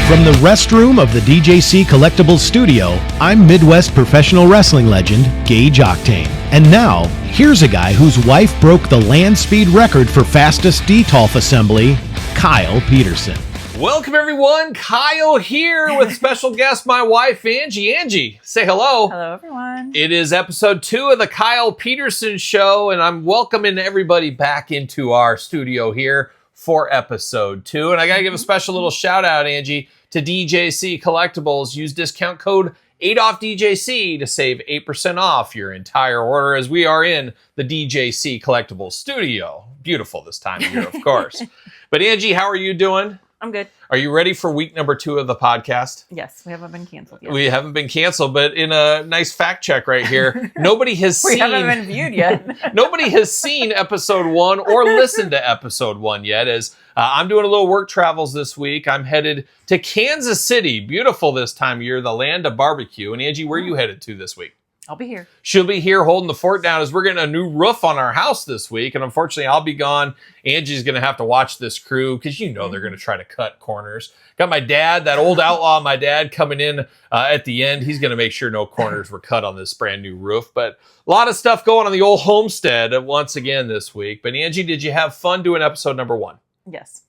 From the restroom of the DJC Collectibles studio, I'm Midwest professional wrestling legend Gage Octane. And now, here's a guy whose wife broke the land speed record for fastest DTOLF assembly, Kyle Peterson. Welcome everyone, Kyle here with special guest, my wife, Angie. Angie, say hello. Hello everyone. It is episode 2 of the Kyle Peterson Show, and I'm welcoming everybody back into our studio here for episode 2. And I gotta give a special little shout out, Angie, to DJC Collectibles. Use discount code ADOFDJC to save 8% off your entire order, as we are in the DJC Collectibles studio. Beautiful this time of year, of course. But Angie, how are you doing? I'm good. Are you ready for week number 2 of the podcast? Yes, we haven't been canceled yet. We haven't been canceled, but in a nice fact check right here, nobody has we haven't been viewed yet. Nobody has seen episode 1 or listened to episode 1 yet, as I'm doing a little work travels this week. I'm headed to Kansas City. Beautiful this time of year, the land of barbecue. And Angie, where are you headed to this week? I'll be here. She'll be here holding the fort down as we're getting a new roof on our house this week. And unfortunately, I'll be gone. Angie's going to have to watch this crew because you know they're going to try to cut corners. Got my dad, that old outlaw, my dad, coming in at the end. He's going to make sure no corners were cut on this brand new roof. But a lot of stuff going on the old homestead once again this week. But Angie, did you have fun doing episode number 1? Yes.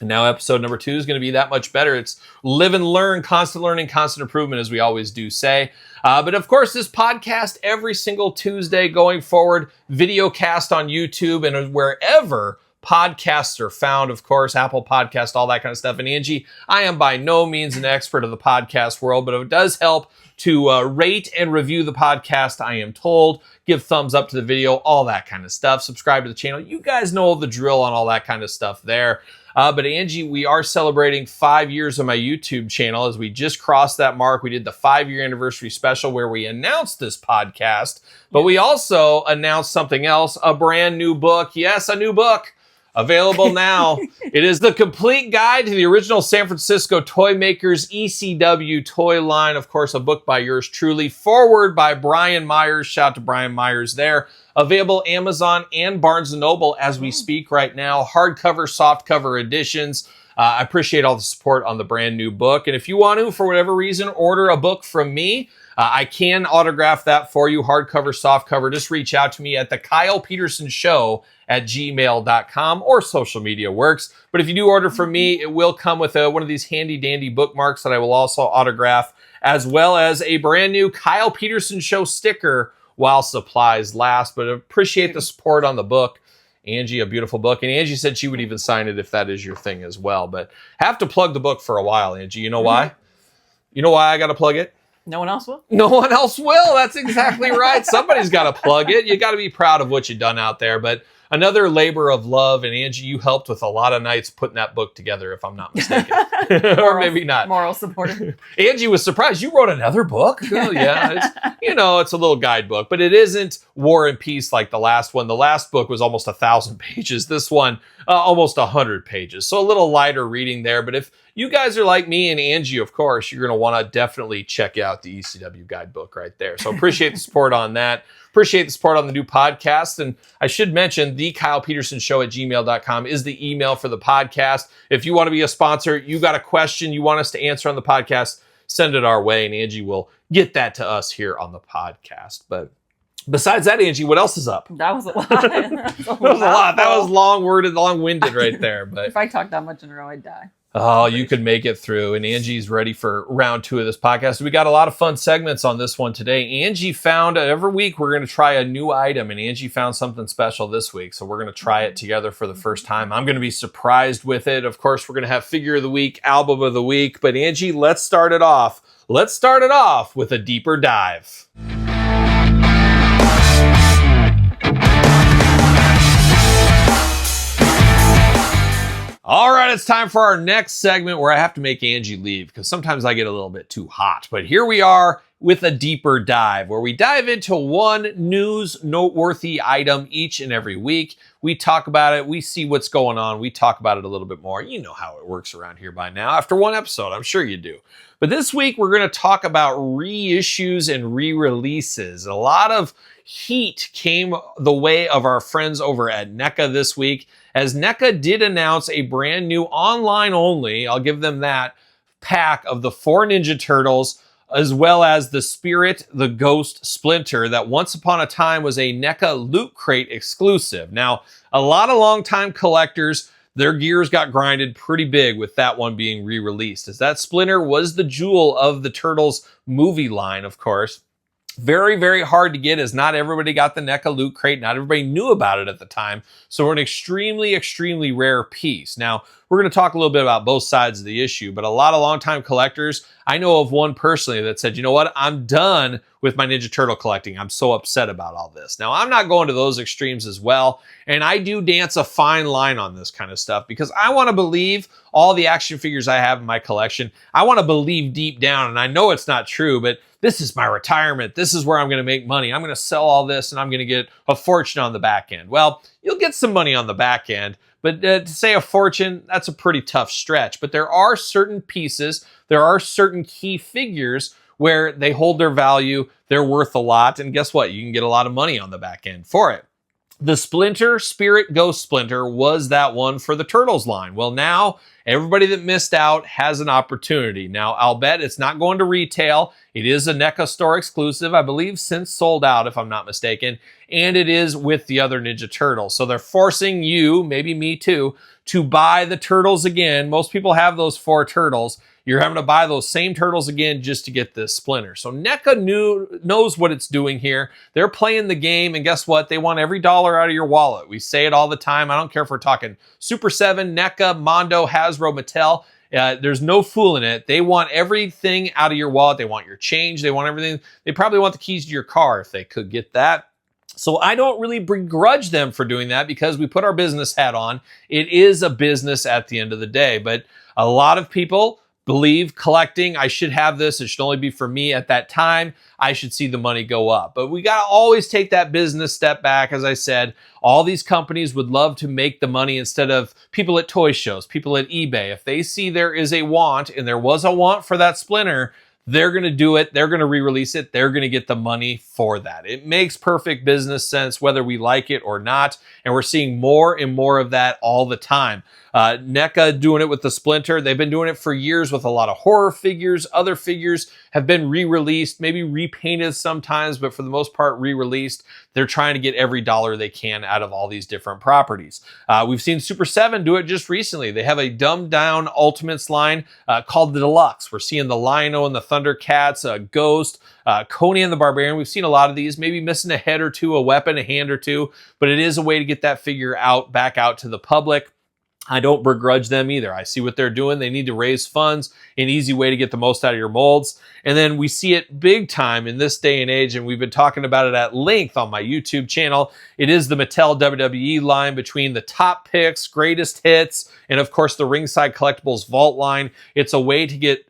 And now episode number 2 is going to be that much better. It's live and learn, constant learning, constant improvement, as we always do say. But of course, this podcast every single Tuesday going forward, video cast on YouTube and wherever podcasts are found, of course, Apple Podcast, all that kind of stuff. And Angie, I am by no means an expert of the podcast world, but it does help to rate and review the podcast, I am told. Give thumbs up to the video, all that kind of stuff. Subscribe to the channel. You guys know the drill on all that kind of stuff there. But Angie, we are celebrating 5 years of my YouTube channel as we just crossed that mark. We did the 5-year anniversary special where we announced this podcast, but we also announced something else, a brand new book. Yes, a new book. Available now. It is the complete guide to the original San Francisco toy makers ECW toy line. Of course, a book by yours truly. Forward by Brian Myers. Shout out to Brian Myers there. Available Amazon and Barnes & Noble as we speak right now. Hardcover, softcover editions. I appreciate all the support on the brand new book. And if you want to, for whatever reason, order a book from me, I can autograph that for you, hardcover, softcover. Just reach out to me at the Kyle Peterson Show at gmail.com, or social media works. But if you do order from me, it will come with one of these handy dandy bookmarks that I will also autograph, as well as a brand new Kyle Peterson Show sticker while supplies last. But appreciate the support on the book. Angie, a beautiful book. And Angie said she would even sign it if that is your thing as well. But have to plug the book for a while, Angie. You know why? You know why I got to plug it? No one else will? No one else will. That's exactly right. Somebody's got to plug it. You got to be proud of what you've done out there. But another labor of love. And Angie, you helped with a lot of nights putting that book together, if I'm not mistaken. Or maybe not. Moral supporter. Angie was surprised. You wrote another book? Oh, yeah. It's a little guidebook, but it isn't War and Peace like the last one. The last book was almost 1,000 pages. This one, almost 100 pages. So a little lighter reading there. But if you guys are like me and Angie, of course, you're going to want to definitely check out the ECW guidebook right there. So appreciate the support on that. Appreciate the support on the new podcast. And I should mention the Kyle Peterson Show at gmail.com is the email for the podcast. If you want to be a sponsor, you got a question you want us to answer on the podcast, send it our way, and Angie will get that to us here on the podcast. But besides that, Angie, what else is up? That was a lot. That was a lot. That was long-worded, long-winded right there. But if I talked that much in a row, I'd die. Oh, you could make it through. And Angie's ready for round 2 of this podcast. We got a lot of fun segments on this one today. Angie found, every week we're going to try a new item, and Angie found something special this week. So we're going to try it together for the first time. I'm going to be surprised with it. Of course, we're going to have figure of the week, album of the week. But Angie, let's start it off. Let's start it off with a deeper dive. All right, it's time for our next segment where I have to make Angie leave because sometimes I get a little bit too hot. But here we are with a deeper dive where we dive into one news noteworthy item each and every week. We talk about it. We see what's going on. We talk about it a little bit more. You know how it works around here by now. After one episode, I'm sure you do. But this week, we're going to talk about reissues and re-releases. A lot of heat came the way of our friends over at NECA this week, as NECA did announce a brand new online only, I'll give them that, pack of the 4 Ninja Turtles, as well as the Spirit, the Ghost Splinter that once upon a time was a NECA Loot Crate exclusive. Now, a lot of longtime collectors, their gears got grinded pretty big with that one being re-released, as that Splinter was the jewel of the Turtles movie line, of course. Very, very hard to get, as not everybody got the NECA Loot Crate. Not everybody knew about it at the time. So we're an extremely, extremely rare piece. Now, we're going to talk a little bit about both sides of the issue, but a lot of longtime collectors, I know of one personally that said, you know what, I'm done with my Ninja Turtle collecting. I'm so upset about all this. Now, I'm not going to those extremes as well, and I do dance a fine line on this kind of stuff because I want to believe all the action figures I have in my collection. I want to believe deep down, and I know it's not true, but this is my retirement. This is where I'm going to make money. I'm going to sell all this and I'm going to get a fortune on the back end. Well, you'll get some money on the back end, but to say a fortune, that's a pretty tough stretch. But there are certain pieces, there are certain key figures where they hold their value, they're worth a lot, and guess what? You can get a lot of money on the back end for it. The Splinter, Spirit Ghost Splinter, was that one for the Turtles line. Well, now everybody that missed out has an opportunity. Now, I'll bet it's not going to retail. It is a NECA store exclusive, I believe, since sold out, if I'm not mistaken. And it is with the other Ninja Turtles. So they're forcing you, maybe me too, to buy the Turtles again. Most people have those 4 Turtles. You're having to buy those same Turtles again just to get this Splinter. So NECA knows what it's doing here. They're playing the game, and guess what? They want every dollar out of your wallet. We say it all the time. I don't care if we're talking Super 7, NECA, Mondo, Hasbro, Mattel. There's no fooling it. They want everything out of your wallet. They want your change. They want everything. They probably want the keys to your car if they could get that. So I don't really begrudge them for doing that because we put our business hat on. It is a business at the end of the day. But a lot of people believe collecting, I should have this, it should only be for me at that time, I should see the money go up. But we got to always take that business step back. As I said, all these companies would love to make the money instead of people at toy shows, people at eBay. If they see there is a want, and there was a want for that Splinter, they're going to do it. They're going to re-release it. They're going to get the money for that. It makes perfect business sense whether we like it or not. And we're seeing more and more of that all the time. NECA doing it with the Splinter. They've been doing it for years with a lot of horror figures. Other figures have been re-released, maybe repainted sometimes, but for the most part re-released. They're trying to get every dollar they can out of all these different properties. We've seen Super 7 do it just recently. They have a dumbed down Ultimates line called the Deluxe. We're seeing the Lion-O and the Thundercats, Ghost, Conan the Barbarian. We've seen a lot of these, maybe missing a head or two, a weapon, a hand or two, but it is a way to get that figure back out to the public. I don't begrudge them either. I see what they're doing. They need to raise funds, an easy way to get the most out of your molds. And then we see it big time in this day and age, and we've been talking about it at length on my YouTube channel. It is the Mattel WWE line between the top picks, greatest hits, and of course the Ringside Collectibles Vault line. It's a way to get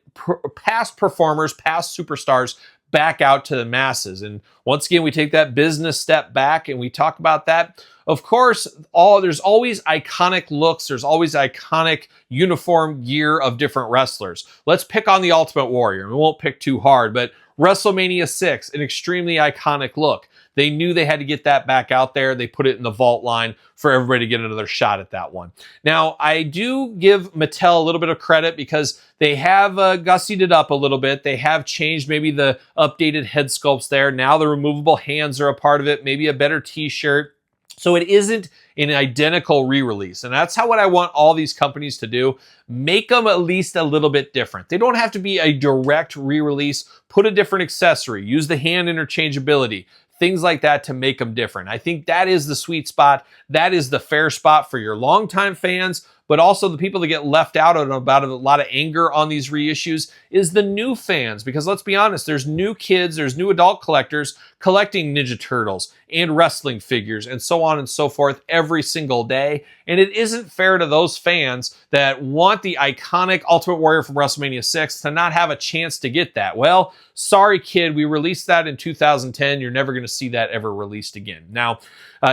past performers, past superstars back out to the masses. And once again, we take that business step back and we talk about that. Of course, there's always iconic looks. There's always iconic uniform gear of different wrestlers. Let's pick on the Ultimate Warrior. We won't pick too hard, but WrestleMania 6, an extremely iconic look. They knew they had to get that back out there. They put it in the vault line for everybody to get another shot at that one. Now, I do give Mattel a little bit of credit because they have gussied it up a little bit. They have changed maybe the updated head sculpts there. Now the removable hands are a part of it, maybe a better t-shirt. So it isn't an identical re-release. And that's what I want all these companies to do. Make them at least a little bit different. They don't have to be a direct re-release. Put a different accessory. Use the hand interchangeability. Things like that to make them different. I think that is the sweet spot. That is the fair spot for your longtime fans, but also the people that get left out about a lot of anger on these reissues is the new fans. Because let's be honest, there's new kids, there's new adult collectors collecting Ninja Turtles and wrestling figures and so on and so forth every single day. And it isn't fair to those fans that want the iconic Ultimate Warrior from WrestleMania 6 to not have a chance to get that. Well, sorry kid, we released that in 2010. You're never going to see that ever released again. Now,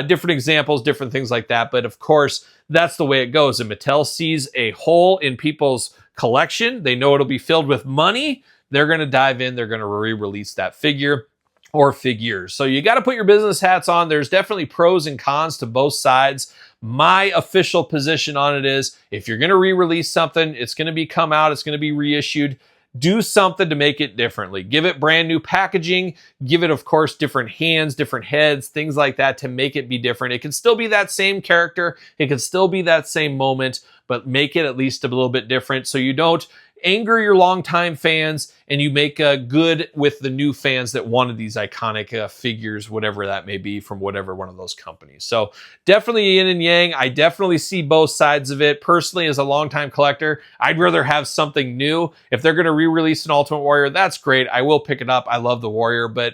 different examples, different things like that. But of course, that's the way it goes. And Mattel sees a hole in people's collection. They know it'll be filled with money. They're going to dive in. They're going to re-release that figure or figures. So you got to put your business hats on. There's definitely pros and cons to both sides. My official position on it is if you're going to re-release something, it's going to come out, it's going to be reissued. Do something to make it differently. Give it brand new packaging. Give it, of course, different hands, different heads, things like that to make it be different. It can still be that same character. It can still be that same moment, but make it at least a little bit different so you don't anger your longtime fans and you make good with the new fans that wanted these iconic figures, whatever that may be from whatever one of those companies. So definitely yin and yang. I definitely see both sides of it. Personally, as a longtime collector, I'd rather have something new. If they're going to re-release an Ultimate Warrior, that's great. I will pick it up. I love the Warrior, but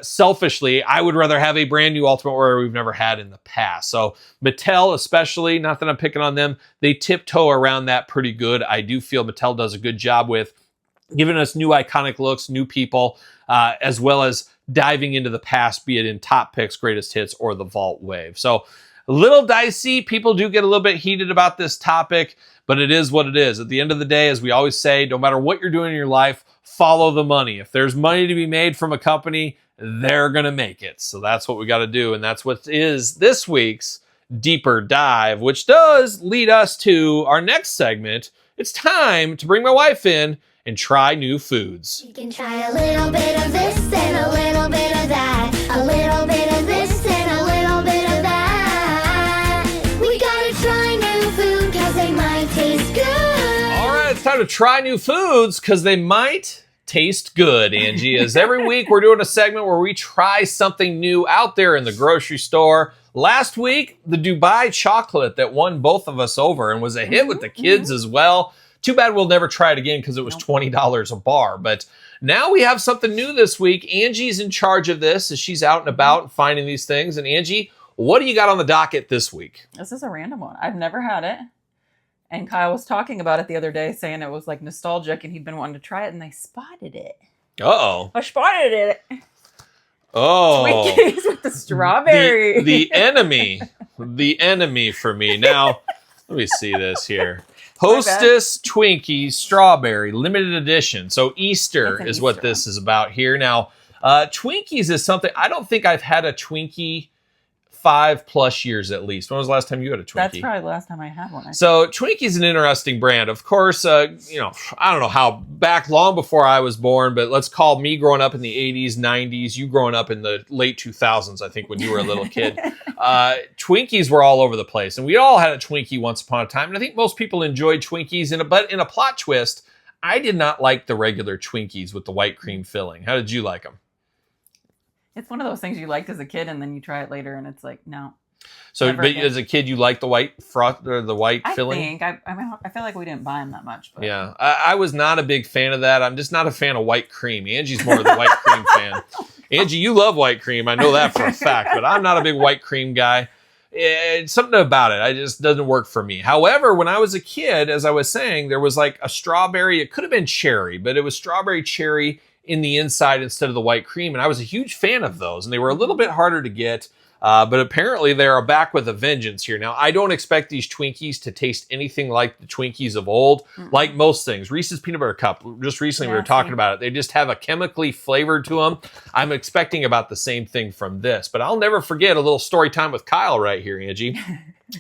selfishly, I would rather have a brand new Ultimate Warrior we've never had in the past. So Mattel especially, not that I'm picking on them, they tiptoe around that pretty good. I do feel Mattel does a good job with giving us new iconic looks, new people, as well as diving into the past, be it in Top Picks, Greatest Hits, or the Vault Wave. So a little dicey. People do get a little bit heated about this topic, but it is what it is. At the end of the day, as we always say, no matter what you're doing in your life, follow the money. If there's money to be made from a company, they're going to make it. So that's what we got to do. And that's what is this week's Deeper Dive, which does lead us to our next segment. It's time to bring my wife in and try new foods. You can try a little bit of this and a little bit of that. A little bit of this and a little bit of that. We gotta try new food because they might taste good. All right, it's time to try new foods because they might taste good, Angie. As every week we're doing a segment where we try something new out there in the grocery store. Last week, the Dubai chocolate that won both of us over and was a hit with the kids as well. Too bad we'll never try it again because it was $20 a bar. But now we have something new this week. Angie's in charge of this as she's out and about and finding these things. And Angie, what do you got on the docket this week? This is a random one. I've never had it. And Kyle was talking about it the other day, saying it was like nostalgic and he'd been wanting to try it, and they spotted it. Uh-oh. I spotted it. Oh. Twinkies with the strawberry. The enemy. The enemy for me. Now, let me see this here. Hostess Twinkies Strawberry Limited Edition. So Easter is what this is about here. Now, Twinkies is something, I don't think I've had a Twinkie 5+ years at least. When was the last time you had a Twinkie? That's probably the last time I had one. So Twinkie's an interesting brand. Of course, I don't know how back long before I was born, but let's call me growing up in the 80s, 90s, you growing up in the late 2000s, I think, when you were a little kid. Twinkies were all over the place, and we all had a Twinkie once upon a time, and I think most people enjoyed Twinkies, but in a plot twist, I did not like the regular Twinkies with the white cream filling. How did you like them? It's one of those things you liked as a kid, and then you try it later, and it's like, no. So, but as a kid, you liked the white froth or the white filling? I feel like we didn't buy them that much. But. Yeah, I was not a big fan of that. I'm just not a fan of white cream. Angie's more of the white cream fan. Angie, you love white cream. I know that for a fact, but I'm not a big white cream guy. It's something about it. It just doesn't work for me. However, when I was a kid, as I was saying, there was like a strawberry. It could have been cherry, but it was strawberry cherry in the inside instead of the white cream. And I was a huge fan of those. And they were a little bit harder to get. But apparently they are back with a vengeance here. Now, I don't expect these Twinkies to taste anything like the Twinkies of old. Like most things. Reese's Peanut Butter Cup, just recently we were talking about it. They just have a chemically flavor to them. I'm expecting about the same thing from this. But I'll never forget a little story time with Kyle right here, Angie.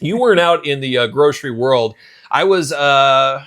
You weren't out in the grocery world. I was a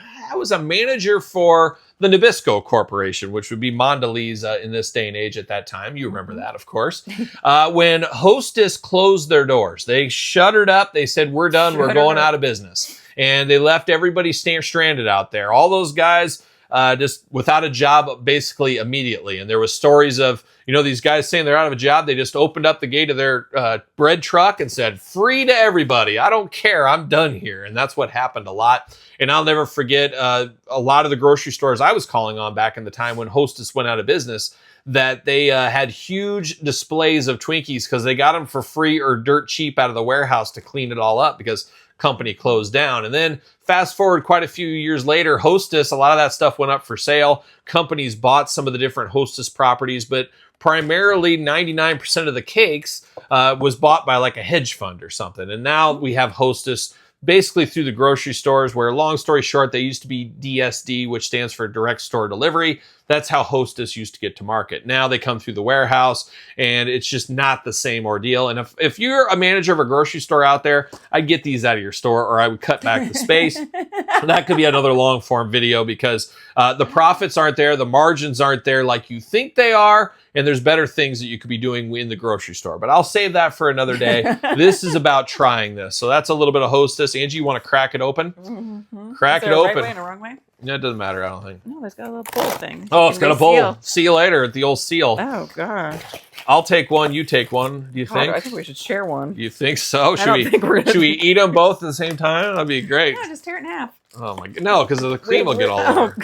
manager for the Nabisco Corporation, which would be Mondelez in this day and age at that time. You remember that, of course. When Hostess closed their doors, they shuttered up. They said, we're done. We're going out of business. And they left everybody stranded out there. All those guys just without a job basically immediately. And there was stories of, these guys saying they're out of a job. They just opened up the gate of their bread truck and said, free to everybody. I don't care. I'm done here. And that's what happened a lot. And I'll never forget a lot of the grocery stores I was calling on back in the time when Hostess went out of business, that they had huge displays of Twinkies because they got them for free or dirt cheap out of the warehouse to clean it all up because company closed down. And then fast forward quite a few years later, Hostess, a lot of that stuff went up for sale. Companies bought some of the different Hostess properties, but primarily 99% of the cakes was bought by like a hedge fund or something. And now we have Hostess basically through the grocery stores where, long story short, they used to be DSD, which stands for direct store delivery. That's how Hostess used to get to market. Now they come through the warehouse, and it's just not the same ordeal. And if you're a manager of a grocery store out there, I'd get these out of your store, or I would cut back the space. That could be another long form video, because the profits aren't there, the margins aren't there like you think they are, and there's better things that you could be doing in the grocery store. But I'll save that for another day. This is about trying this. So that's a little bit of Hostess. Angie, you want to crack it open? Mm-hmm. Crack Is it there a open. right way and a wrong way? No, it doesn't matter, I don't think. No, there's got a little pull thing. Oh, it's got a bowl. Seal. See you later at the old seal. Oh, gosh. I'll take one, you take one. Do you God, think? I think we should share one. You think so? I don't think we're gonna Should we eat them both at the same time? That'd be great. Yeah, just tear it in half. Oh my god. No, because the cream will get all over.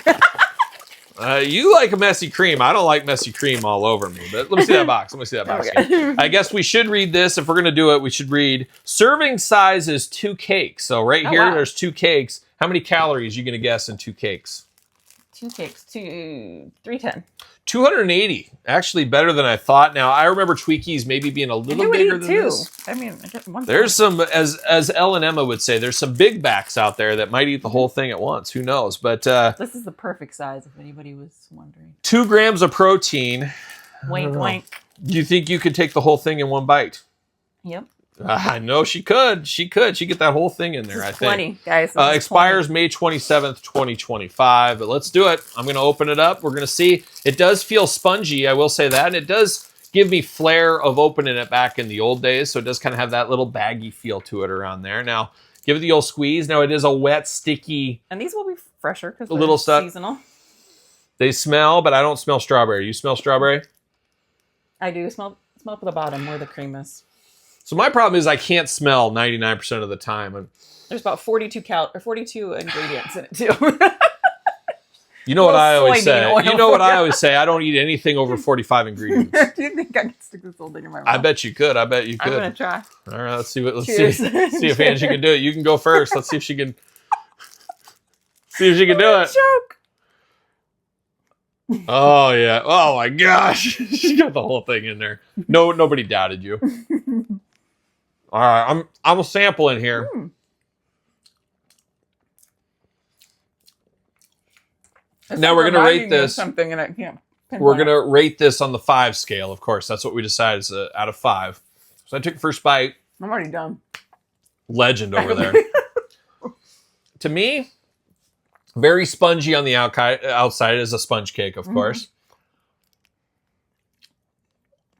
Oh, You like a messy cream. I don't like messy cream all over me. But let me see that box. Let me see that box. Okay. I guess we should read this. If we're going to do it, we should read serving size is 2 cakes. So right Oh, here, wow. there's 2 cakes. How many calories are you going to guess in 2 cakes? 2 cakes, 310. 280. Actually better than I thought. Now, I remember Twinkies maybe being a little bigger than this. I mean, I guess one There's some, as Elle and Emma would say, there's some big backs out there that might eat the whole thing at once. Who knows? But This is the perfect size, if anybody was wondering. 2 grams of protein. Wink, wink. Do you think you could take the whole thing in one bite? Yep. I know she could. She could. She get that whole thing in there, This I is think. 20, guys. This is Expires 20. May 27th, 2025. But let's do it. I'm going to open it up. We're going to see. It does feel spongy, I will say that. And it does give me flair of opening it back in the old days. So it does kind of have that little baggy feel to it around there. Now, give it the old squeeze. Now, it is a wet, sticky. And these will be fresher because A little they're stuff. seasonal. They smell, but I don't smell strawberry. You smell strawberry? I do smell for the bottom where the cream is. So my problem is I can't smell 99% of the time. There's about 42 ingredients in it too. You know what I always soybean say. oil. You know what I always say. I don't eat anything over 45 ingredients. Do you think I can stick this whole thing in my mouth? I bet you could. I bet you I'm could. gonna try. All right, let's see what. Let's Cheers. see if Angie can do it. You can go first. Let's see if she can. See if she can do it. Choke. Oh yeah. Oh my gosh. She got the whole thing in there. No, nobody doubted you. All right, I'm a sample in here. Now we're gonna rate this. Something and I can't. We're going to rate this on the 5 scale, of course. That's what we decided is out of 5. So I took the first bite. I'm already done. Legend over there. To me, very spongy on the outside. It is a sponge cake, of course.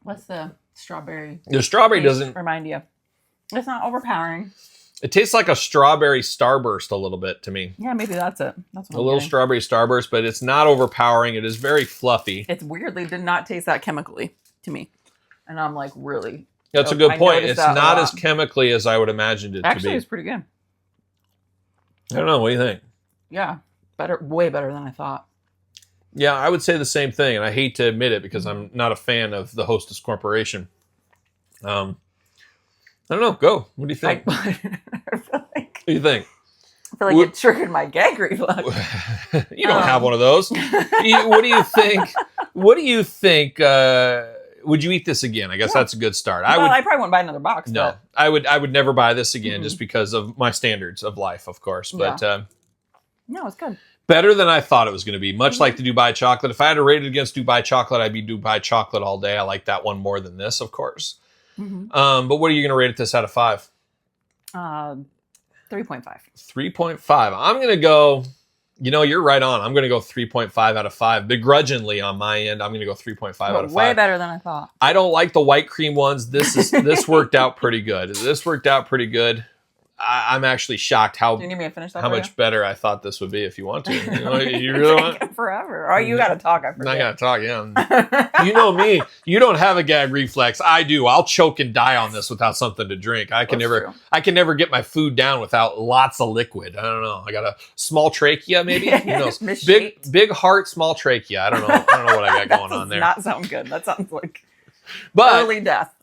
What's the strawberry? The strawberry taste doesn't... remind you. It's not overpowering. It tastes like a strawberry starburst a little bit to me. Yeah, maybe that's it. That's what A I'm little getting. strawberry starburst, but it's not overpowering. It is very fluffy. It's weirdly did not taste that chemically to me, and I'm like really. That's a good I point. noticed It's that a not lot. as chemically as I would imagined it Actually, to be. it's pretty good. I don't know. What do you think? Yeah, better, way better than I thought. Yeah, I would say the same thing, and I hate to admit it because I'm not a fan of the Hostess Corporation. I don't know. Go. What do you think? I feel like, What do you think? it triggered my gag reflex. You don't have one of those. What do you think? What do you think? Would you eat this again? I guess that's a good start. I probably wouldn't buy another box. No, But I would never buy this again just because of my standards of life, of course. But no, it's good. better than I thought it was going to be. Much like the Dubai chocolate. If I had to rate it against Dubai chocolate, I'd be Dubai chocolate all day. I like that one more than this, of course. But what are you going to rate it this out of 5? 3.5. 3.5. I'm going to go, you're right on. I'm going to go 3.5 out of 5. Begrudgingly on my end, I'm going to go 3.5 out of 5. Way better than I thought. I don't like the white cream ones. This worked out pretty good. I'm actually shocked Do you need me to finish that? how for much you? better I thought this would be if you want to. You really want? Forever. Oh, you got to talk. I I forget. gotta talk, yeah. You know me. You don't have a gag reflex. I do. I'll choke and die on this without something to drink. I can That's never get my food down without lots of liquid. I don't know. I got a small trachea, maybe. Who knows? Miss Big heart, small trachea. I don't know what I got going on there. Not sound good. That sounds like But early death.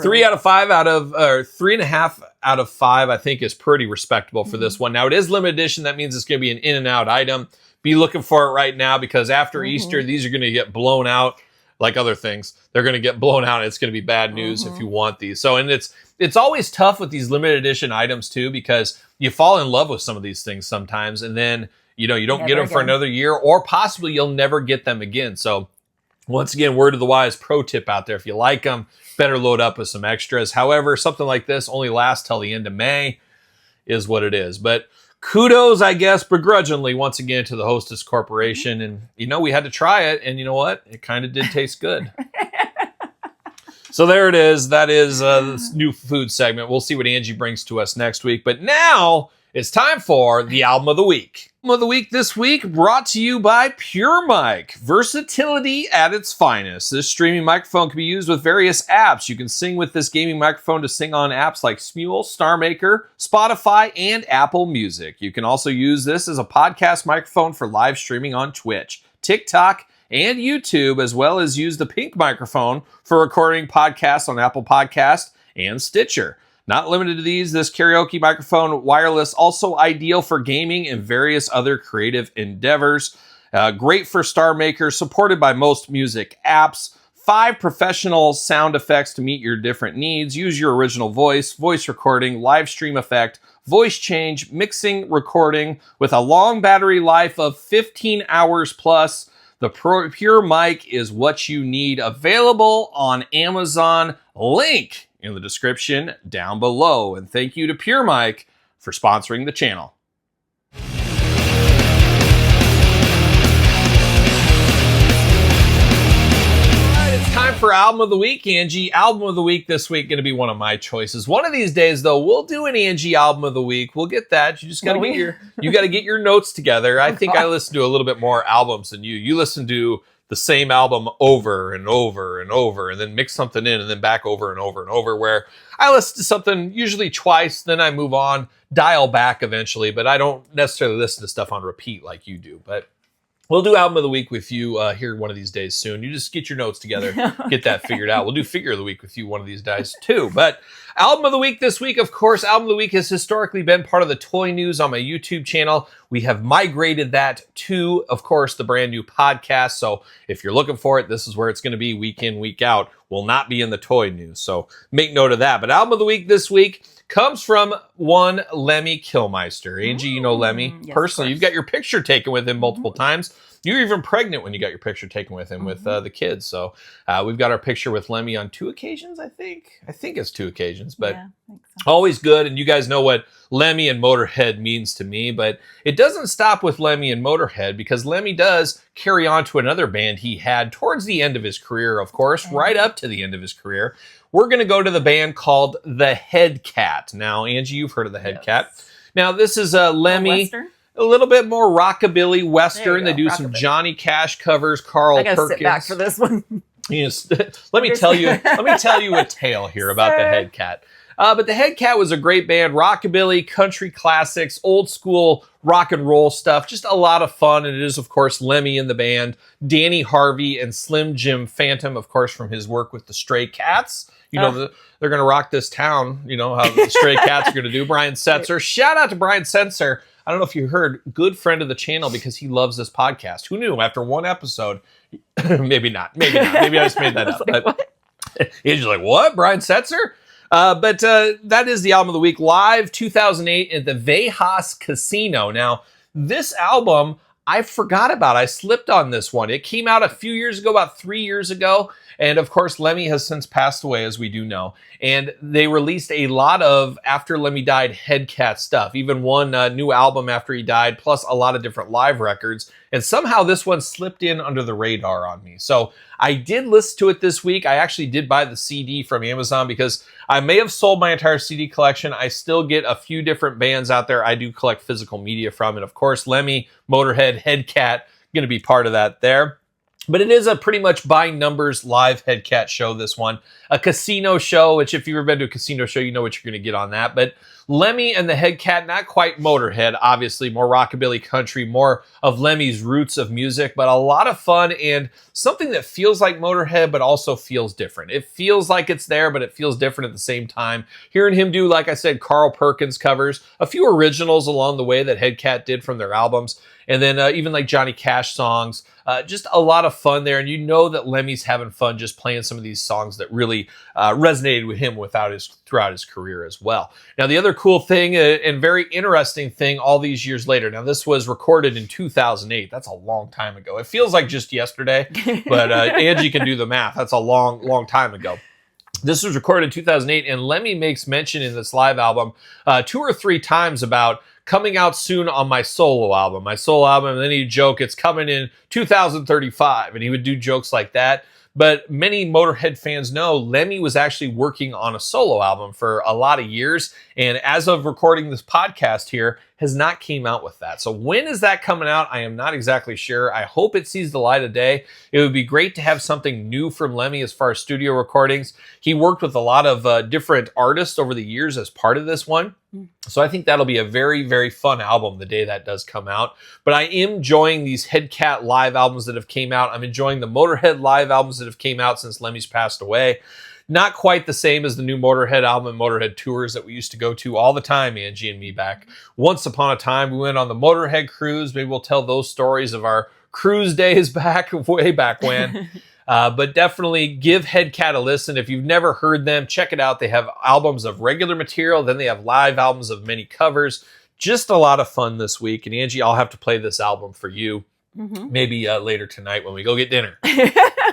3 out of 5 or 3.5 out of 5, I think, is pretty respectable for this one. Now, it is limited edition. That means it's going to be an in and out item. Be looking for it right now because after Easter, these are going to get blown out like other things. They're going to get blown out. It's going to be bad news if you want these. So, and it's always tough with these limited edition items too because you fall in love with some of these things sometimes, and then you don't Never get them for again. another year, or possibly you'll never get them again. So once again, word of the wise pro tip out there. If you like them, better load up with some extras. However, something like this only lasts till the end of May is what it is. But kudos, I guess, begrudgingly, once again, to the Hostess Corporation. And, we had to try it. And you know what? It kind of did taste good. So there it is. That is this new food segment. We'll see what Angie brings to us next week. But now it's time for the Album of the Week. Album of the Week this week brought to you by Pure Mic. Versatility at its finest. This streaming microphone can be used with various apps. You can sing with this gaming microphone to sing on apps like Smule, StarMaker, Spotify, and Apple Music. You can also use this as a podcast microphone for live streaming on Twitch, TikTok, and YouTube, as well as use the pink microphone for recording podcasts on Apple Podcast and Stitcher. Not limited to these, this karaoke microphone wireless also ideal for gaming and various other creative endeavors. Great for Star Maker, supported by most music apps. 5 professional sound effects to meet your different needs. Use your original voice, voice recording, live stream effect, voice change, mixing, recording, with a long battery life of 15 hours plus. The Pure Mic is what you need. Available on Amazon. Link in the description down below. And thank you to Pure Mic for sponsoring the channel. Time for Album of the Week, Angie. Album of the Week this week going to be one of my choices. One of these days, though, we'll do an Angie Album of the Week. We'll get that. You just got to get your notes together. I think I listen to a little bit more albums than you. You listen to the same album over and over and over, and then mix something in, and then back over and over and over. Where I listen to something usually twice, then I move on, dial back eventually. But I don't necessarily listen to stuff on repeat like you do. But we'll do Album of the Week with you here one of these days soon. You just get your notes together, get that figured out. We'll do Figure of the Week with you one of these days too. But Album of the Week this week, of course, Album of the Week has historically been part of the toy news on my YouTube channel. We have migrated that to, of course, the brand new podcast. So if you're looking for it, this is where it's going to be week in, week out. Will not be in the toy news. So make note of that. But Album of the Week this week comes from one Lemmy Kilmister. Angie, you know Lemmy personally. You've got your picture taken with him multiple times. You were even pregnant when you got your picture taken with him with the kids. So we've got our picture with Lemmy on 2 occasions, I think. I think it's 2 occasions, but I think so. Always good. And you guys know what Lemmy and Motorhead means to me. But it doesn't stop with Lemmy and Motorhead, because Lemmy does carry on to another band he had towards the end of his career, of course, right up to the end of his career. We're going to go to the band called the Headcat. Now, Angie, you've heard of the Headcat. Yes. Now, this is Lemmy. Western? A little bit more rockabilly Western. They There you do go, some rockabilly. Johnny Cash covers, Carl I gotta Perkins. sit back for this one. Yes. Let me tell you a tale here about the Headcat. But the Headcat was a great band. Rockabilly, country classics, old school rock and roll stuff. Just a lot of fun. And it is, of course, Lemmy in the band, Danny Harvey, and Slim Jim Phantom, of course, from his work with the Stray Cats. They're going to rock this town. You know how the Stray Cats are going to do. Brian Setzer. Shout out to Brian Setzer. I don't know if you heard, good friend of the channel, because he loves this podcast. Who knew? After one episode, maybe not. Maybe I just made that up. Like, but he's like, what? Brian Setzer? But that is the Album of the Week, live 2008 at the Vejas Casino. Now, this album, I forgot about. I slipped on this one. It came out a few years ago, about 3 years ago. And of course, Lemmy has since passed away, as we do know. And they released a lot of, after Lemmy died, Headcat stuff. Even one new album after he died, plus a lot of different live records. And somehow this one slipped in under the radar on me. So I did listen to it this week. I actually did buy the CD from Amazon, because I may have sold my entire CD collection. I still get a few different bands out there I do collect physical media from. And of course, Lemmy, Motorhead, Headcat, going to be part of that there. But it is a pretty much by numbers live Headcat show, this one. A casino show, which if you've ever been to a casino show, you know what you're going to get on that. But Lemmy and the Headcat, not quite Motorhead, obviously, more rockabilly country, more of Lemmy's roots of music, but a lot of fun and something that feels like Motorhead, but also feels different. It feels like it's there, but it feels different at the same time. Hearing him do, like I said, Carl Perkins covers, a few originals along the way that Headcat did from their albums, and then even like Johnny Cash songs, just a lot of fun there. And you know that Lemmy's having fun just playing some of these songs that really resonated with him throughout his career as well. Now, the other cool thing and very interesting thing all these years later, now this was recorded in 2008. That's a long time ago. It feels like just yesterday, but Angie can do the math. That's a long time ago. This was recorded in 2008, and Lemmy makes mention in this live album 2 or 3 times about coming out soon on my solo album. And then he'd joke, it's coming in 2035, and he would do jokes like that. But many Motorhead fans know Lemmy was actually working on a solo album for a lot of years, and as of recording this podcast here, has not came out with that. So when is that coming out? I am not exactly sure. I hope it sees the light of day. It would be great to have something new from Lemmy as far as studio recordings. He worked with a lot of different artists over the years as part of this one. So I think that'll be a very, very fun album the day that does come out. But I am enjoying these Headcat live albums that have came out. I'm enjoying the Motorhead live albums that have came out since Lemmy's passed away. Not quite the same as the new Motorhead album and Motorhead tours that we used to go to all the time, Angie and me, back once upon a time. We went on the Motorhead cruise. Maybe we'll tell those stories of our cruise days back, way back when. But definitely give Headcat a listen. If you've never heard them, check it out. They have albums of regular material. Then they have live albums of many covers. Just a lot of fun this week. And Angie, I'll have to play this album for you. Maybe later tonight when we go get dinner.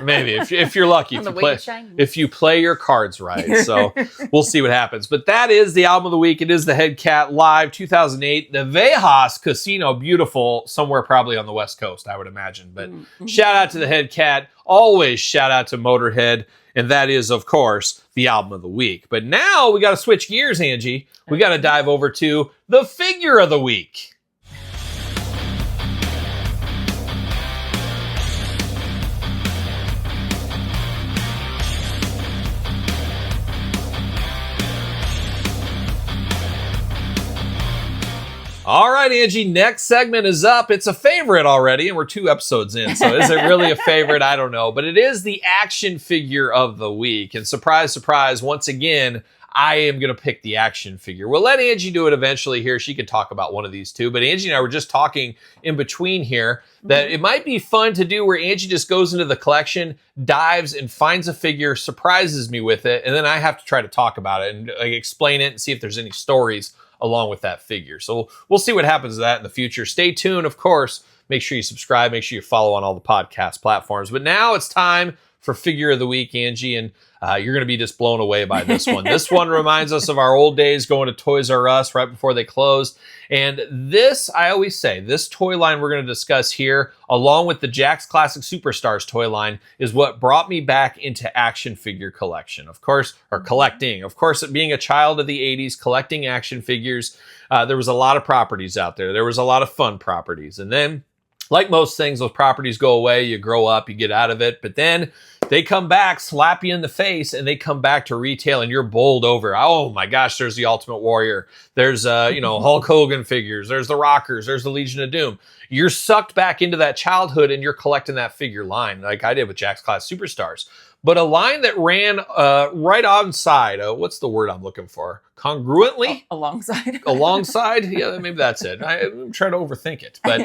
Maybe if you're lucky, if you play your cards right. So we'll see what happens. But that is the album of the week. It is the Headcat Live 2008, the Vejas Casino. Beautiful, somewhere probably on the West Coast, I would imagine. But shout out to the Headcat. Always shout out to Motorhead. And that is, of course, the album of the week. But now we got to switch gears, Angie. We got to dive over to the figure of the week. All right, Angie, next segment is up. It's a favorite already, and we're 2 episodes in, so is it really a favorite? I don't know, but it is the action figure of the week. And surprise, surprise, once again, I am going to pick the action figure. We'll let Angie do it eventually here. She can talk about one of these 2, but Angie and I were just talking in between here that it might be fun to do where Angie just goes into the collection, dives, and finds a figure, surprises me with it, and then I have to try to talk about it and explain it and see if there's any stories along with that figure. So we'll see what happens to that in the future. Stay tuned, of course. Make sure you subscribe. Make sure you follow on all the podcast platforms. But now it's time for Figure of the Week, Angie, and you're going to be just blown away by this one. This one reminds us of our old days going to Toys R Us right before they closed. And this, I always say, this toy line we're going to discuss here, along with the Jakks Classic Superstars toy line, is what brought me back into action figure collection, of course, or collecting. Of course, being a child of the 80s, collecting action figures, there was a lot of properties out there. There was a lot of fun properties. And then, like most things, those properties go away, you grow up, you get out of it, but then they come back, slap you in the face, and they come back to retail, and you're bowled over. Oh my gosh, there's the Ultimate Warrior. There's, Hulk Hogan figures. There's the Rockers. There's the Legion of Doom. You're sucked back into that childhood, and you're collecting that figure line, like I did with Jakks Class Superstars. But a line that ran right onside, what's the word I'm looking for? Congruently? Alongside. Alongside? Yeah, maybe that's it. I'm trying to overthink it. But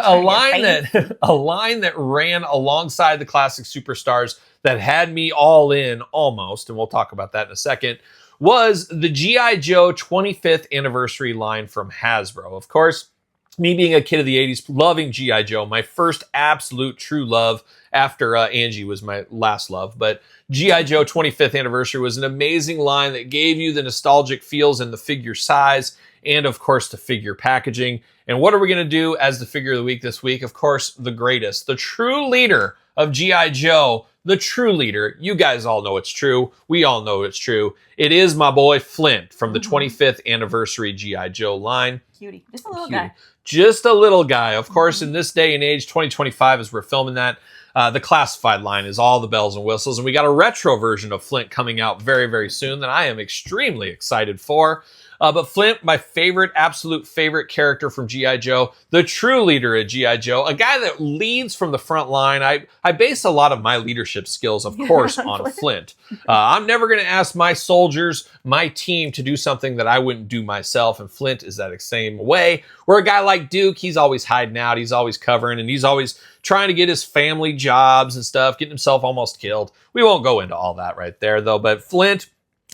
a line that ran alongside the Classic Superstars that had me all in almost, and we'll talk about that in a second, was the G.I. Joe 25th anniversary line from Hasbro. Of course, me being a kid of the 80s, loving G.I. Joe, my first absolute true love after Angie was my last love. But G.I. Joe 25th Anniversary was an amazing line that gave you the nostalgic feels and the figure size and, of course, the figure packaging. And what are we going to do as the figure of the week this week? Of course, the greatest, the true leader of G.I. Joe, the true leader. You guys all know it's true. We all know it's true. It is my boy Flint from the 25th Anniversary G.I. Joe line. Cutie. Just a little guy. Just a little guy. Of course, in this day and age, 2025, as we're filming that, the classified line is all the bells and whistles. And we got a retro version of Flint coming out very, very soon that I am extremely excited for. But Flint, my favorite, absolute favorite character from G.I. Joe, the true leader of G.I. Joe, a guy that leads from the front line. I base a lot of my leadership skills, of course, on Flint. I'm never going to ask my soldiers my team to do something that I wouldn't do myself. And Flint is that same way. Where a guy like Duke, he's always hiding out, he's always covering, and he's always trying to get his family jobs and stuff, getting himself almost killed. We won't go into all that right there, though. But Flint,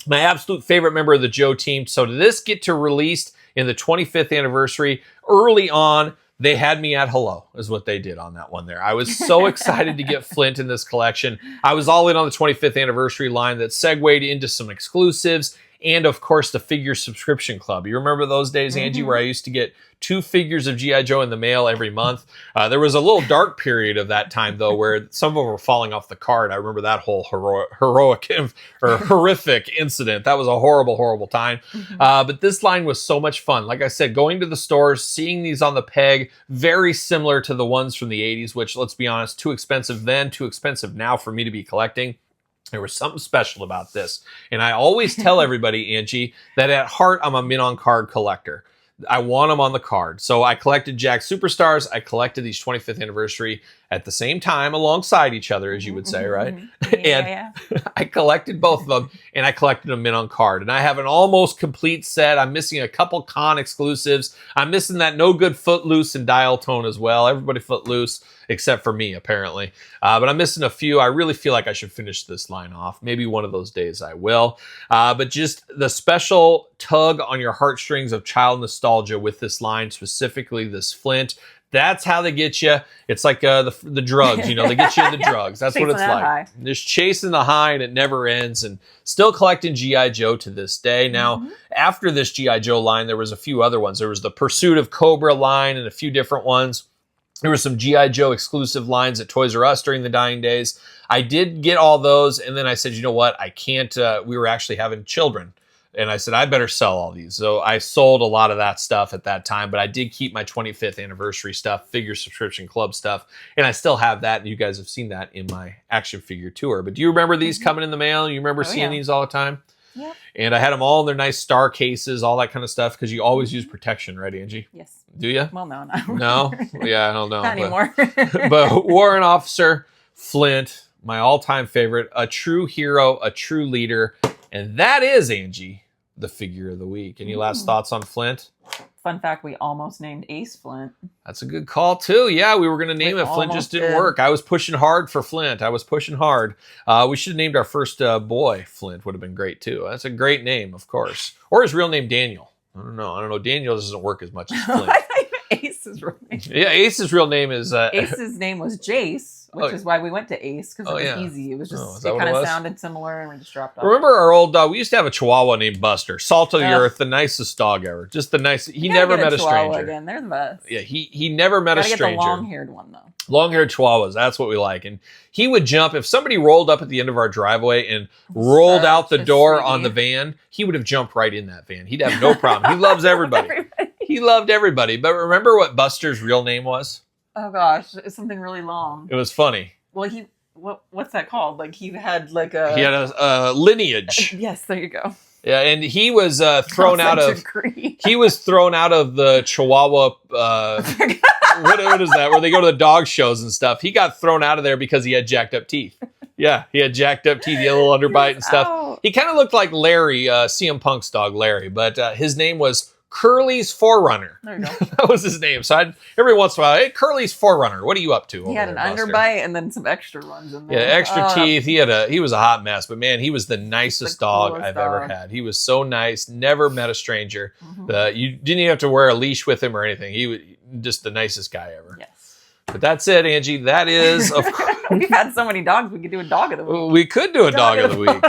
my absolute favorite member of the Joe team. So did this get to released in the 25th anniversary early on? They had me at hello, is what they did on that one there. I was so excited to get Flint in this collection. I was all in on the 25th anniversary line that segued into some exclusives and, of course, the figure subscription club. You remember those days, Angie, where I used to get 2 figures of G.I. Joe in the mail every month? There was a little dark period of that time, though, where some of them were falling off the card. I remember that whole horrific incident. That was a horrible, horrible time. But this line was so much fun. Like I said, going to the stores, seeing these on the peg, very similar to the ones from the 80s, which, let's be honest, too expensive then, too expensive now for me to be collecting. There was something special about this. And I always tell everybody, Angie, that at heart, I'm a min-on-card collector. I want them on the card. So I collected Jakks Superstars. I collected these 25th anniversary at the same time alongside each other, as you would say, right? Yeah. I collected both of them, and I collected them in on card. And I have an almost complete set. I'm missing a couple con exclusives. I'm missing that no good Footloose and Dial Tone as well. Everybody Footloose except for me, apparently. But I'm missing a few. I really feel like I should finish this line off. Maybe one of those days I will. But just the special tug on your heartstrings of child nostalgia with this line, specifically this Flint. That's how they get you. It's like the drugs, you know, they get you in the drugs. That's what it's like. High. Just chasing the high, and it never ends. And still collecting G.I. Joe to this day. Now, after this G.I. Joe line, there was a few other ones. There was the Pursuit of Cobra line and a few different ones. There were some G.I. Joe exclusive lines at Toys R Us during the dying days. I did get all those, and then I said, you know what? I can't. We were actually having children. And I said, I better sell all these. So I sold a lot of that stuff at that time, but I did keep my 25th anniversary stuff, figure subscription club stuff, and I still have that. And you guys have seen that in my action figure tour. But do you remember these coming in the mail? You remember seeing these all the time? Yeah. And I had them all in their nice star cases, all that kind of stuff, because you always use protection, right, Angie? Yes. Do you? Well, no. No? Yeah, I don't know. Not anymore. But Warrant Officer Flint, my all-time favorite, a true hero, a true leader. And that is, Angie, the figure of the week. Any last thoughts on Flint? Fun fact, we almost named Ace Flint. That's a good call, too. Yeah, we were going to name it. Flint just didn't work. I was pushing hard for Flint. I was pushing hard. We should have named our first boy Flint. Would have been great, too. That's a great name, of course. Or his real name, Daniel. I don't know. Daniel doesn't work as much as Flint. Ace's real name. Yeah, Ace's real name is... Ace's name was Jace, which is why we went to Ace, because it was easy. It was just, it kind of sounded similar, and we just dropped off. Remember our old dog? We used to have a Chihuahua named Buster. Salt of the earth, the nicest dog ever. Just the nicest. He never met a stranger. Again. They're the best. Yeah, he never met a stranger. Gotta get the long-haired one, though. Long-haired Chihuahuas, that's what we like. And he would jump. If somebody rolled up at the end of our driveway and rolled out the door on the van, he would have jumped right in that van. He'd have no problem. He loves everybody. He loved everybody. But remember what Buster's real name was? Oh, gosh. It's something really long. It was funny. Well, what's that called? Like, he had a lineage. Yes, there you go. Yeah, and he was thrown out of... He was thrown out of the Chihuahua... what is that? Where they go to the dog shows and stuff. He got thrown out of there because he had jacked up teeth. Yeah, he had jacked up teeth. He had a little underbite and stuff. Out. He kind of looked like Larry, CM Punk's dog, Larry. But his name was Curly's Forerunner. There you go. That was his name. So every once in a while, hey, Curly's Forerunner, what are you up to? He had an underbite and then some extra ones in there. Yeah, extra teeth. He was a hot mess, but man, he was the nicest dog I've ever had. He was so nice. Never met a stranger. You didn't even have to wear a leash with him or anything. He was just the nicest guy ever. Yes. But that's it, Angie. That is, of course. We've had so many dogs. We could do a dog of the week. We could do a dog of the week.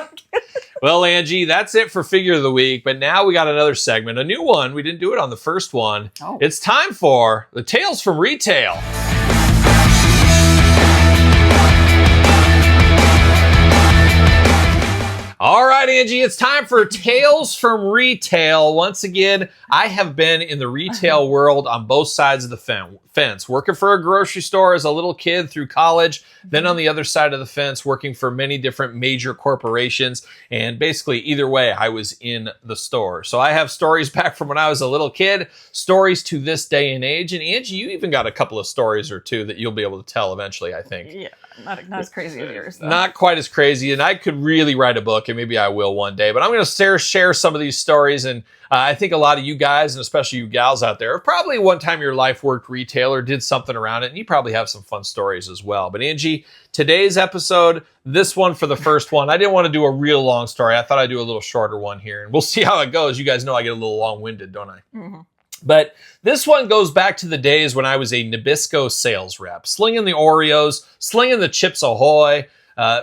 Well, Angie, that's it for Figure of the Week. But now we got another segment, a new one. We didn't do it on the first one. Oh. It's time for the Tales from Retail. All right, Angie, it's time for Tales from Retail. Once again, I have been in the retail world on both sides of the fence, working for a grocery store as a little kid through college, then on the other side of the fence, working for many different major corporations. And basically, either way, I was in the store. So I have stories back from when I was a little kid, stories to this day and age. And Angie, you even got a couple of stories or two that you'll be able to tell eventually, I think. Yeah. Not as crazy as yours, though. Not quite as crazy, and I could really write a book, and maybe I will one day, but I'm going to share some of these stories, and I think a lot of you guys, and especially you gals out there, have probably one time in your life worked retail or did something around it, and you probably have some fun stories as well. But Angie, today's episode, this one for the first one, I didn't want to do a real long story. I thought I'd do a little shorter one here, and we'll see how it goes. You guys know I get a little long-winded, don't I? Mm-hmm. But this one goes back to the days when I was a Nabisco sales rep, slinging the Oreos, slinging the Chips Ahoy,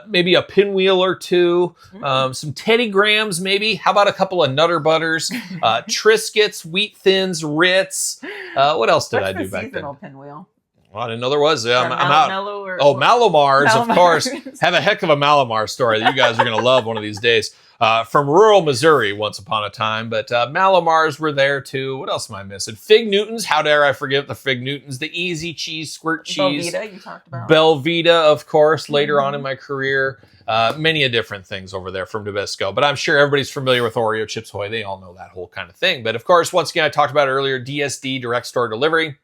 maybe a pinwheel or two, some Teddy Grahams maybe. How about a couple of Nutter Butters, Triscuits, Wheat Thins, Ritz. What else did I do back then? Pinwheel? Well, I didn't know there was. I'm out. Malomars, of course. Have a heck of a Malomar story that you guys are going to love one of these days. From rural Missouri once upon a time, but Malomars were there too. What else am I missing? Fig Newtons. How dare I forget the Fig Newtons? The Easy Cheese, Squirt Cheese. Belvita, you talked about. Belvita, of course, later on in my career. Many a different things over there from Nabisco. But I'm sure everybody's familiar with Oreo, Chips Ahoy. They all know that whole kind of thing. But of course, once again, I talked about it earlier, DSD, direct store delivery.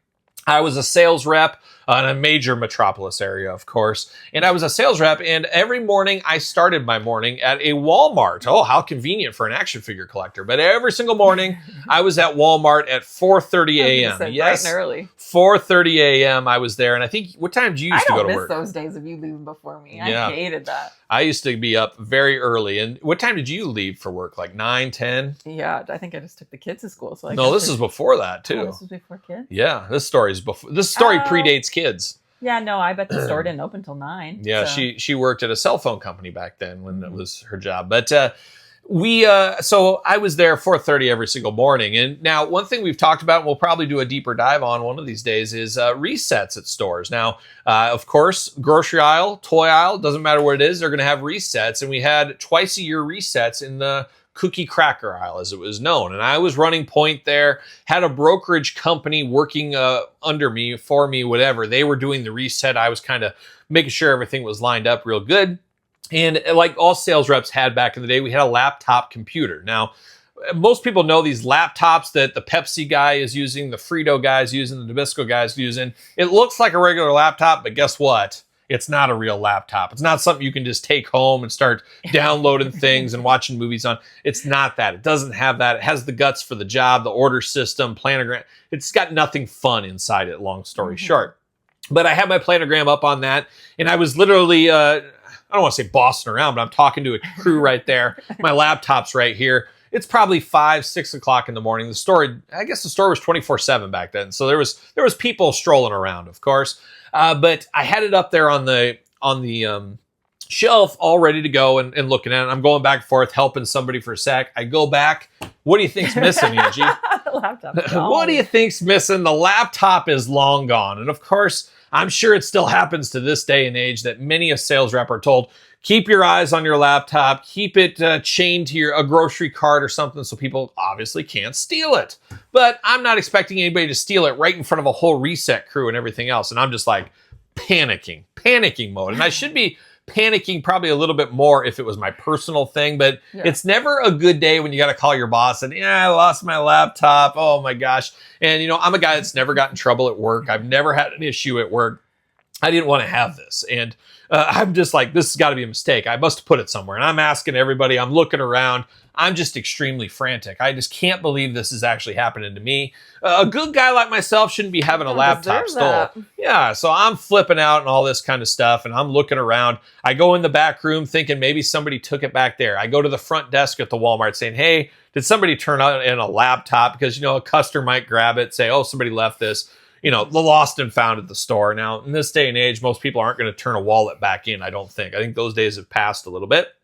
I was a sales rep in a major metropolis area, of course. And I was a sales rep, and every morning I started my morning at a Walmart. Oh, how convenient for an action figure collector. But every single morning I was at Walmart at 4:30 a.m. Yes, bright and early. 4:30 a.m. I was there. And I think, what time did you used to go to work? I don't miss those days of you leaving before me. I hated that. I used to be up very early. And what time did you leave for work? Like 9, 10? Yeah, I think I just took the kids to school. So this is before that, too. Oh, this was before kids? Yeah, this story predates kids. Yeah, no, I bet the store didn't open till 9. Yeah, so. She worked at a cell phone company back then when it was her job. But so I was there 4:30 every single morning. And now one thing we've talked about, and we'll probably do a deeper dive on one of these days, is resets at stores. Now, of course, grocery aisle, toy aisle, doesn't matter what it is, they're going to have resets. And we had twice a year resets in the cookie cracker aisle, as it was known. And I was running point there, had a brokerage company working under me, for me, whatever. They were doing the reset. I was kind of making sure everything was lined up real good. And like all sales reps had back in the day, we had a laptop computer. Now, most people know these laptops that the Pepsi guy is using, the Frito guy is using, the Nabisco guy is using. It looks like a regular laptop, but guess what? It's not a real laptop. It's not something you can just take home and start downloading things and watching movies on. It's not that. It doesn't have that. It has the guts for the job, the order system, planogram. It's got nothing fun inside it, long story short. But I had my planogram up on that, and I was literally, I don't want to say bossing around, but I'm talking to a crew right there. My laptop's right here. It's probably 5, 6 o'clock in the morning. The store was 24/7 back then. So there was people strolling around, of course. But I had it up there on the shelf all ready to go and looking at it. I'm going back and forth, helping somebody for a sec. I go back. What do you think's missing, Angie? The laptop's gone. What do you think's missing? The laptop is long gone. And of course, I'm sure it still happens to this day and age that many a sales rep are told, keep your eyes on your laptop, keep it chained to a grocery cart or something so people obviously can't steal it. But I'm not expecting anybody to steal it right in front of a whole reset crew and everything else. And I'm just like panicking mode. And I should be panicking probably a little bit more if it was my personal thing, but it's never a good day when you got to call your boss and, I lost my laptop. Oh my gosh. And I'm a guy that's never got in trouble at work. I've never had an issue at work. I didn't want to have this. And I'm just like, this has got to be a mistake. I must have put it somewhere. And I'm asking everybody, I'm looking around. I'm just extremely frantic. I just can't believe this is actually happening to me. A good guy like myself shouldn't be having a laptop stole. Yeah, so I'm flipping out and all this kind of stuff, and I'm looking around. I go in the back room thinking maybe somebody took it back there. I go to the front desk at the Walmart saying, hey, did somebody turn in a laptop? Because, a customer might grab it, say, oh, somebody left this. The lost and found at the store. Now, in this day and age, most people aren't going to turn a wallet back in, I don't think. I think those days have passed a little bit.